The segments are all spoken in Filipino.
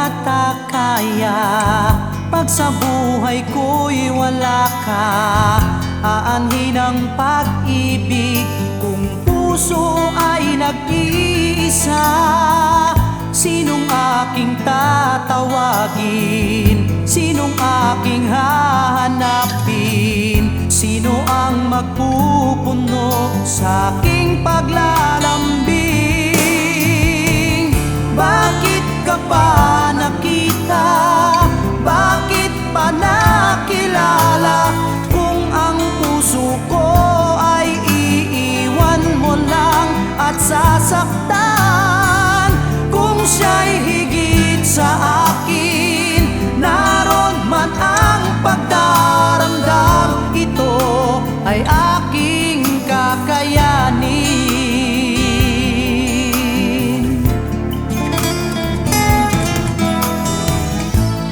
yata kaya pag sa buhay ko'y wala ka. Aanhin ang pag-ibig kung puso ay nag-iisa. Sinong aking tatawagin? Sinong aking hahanapin? Sino ang magpupuno sa aking paglalambing? Bakit ka pa nakita? Bakit pa nakilala? Kung ang puso ko ay iiwan mo lang at sasaktan. Kung siya'y higit sa akin, naroon man ang pagdaramdam, ito ay aking kakayanin.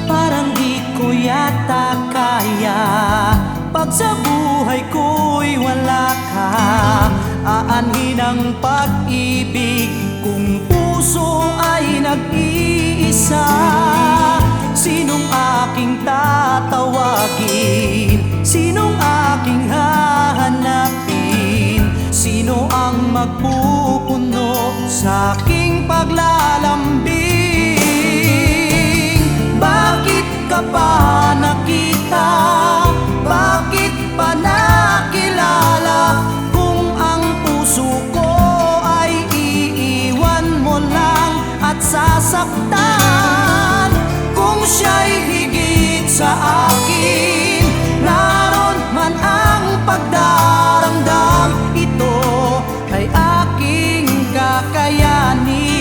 Parang di ko yata kaya pag sa buhay ko'y wala ka. Aanhin ang pag-ibig kung puso ay nag-iisa. Sinong aking tatawagin? Sinong aking hahanapin? Sino ang magpupuno sa aking paglalambing? Bakit ka pa nakita? Bakit pa nakilala? Kung ang puso ko ay iiwan mo lang at sasaktan. Kung siya'y higit sa akin, naroon man ang pagdaramdam, ito ay aking kakayanin.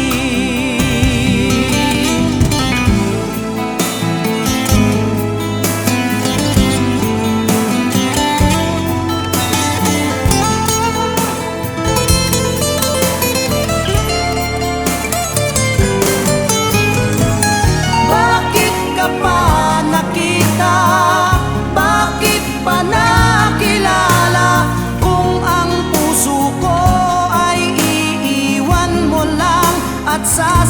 Sa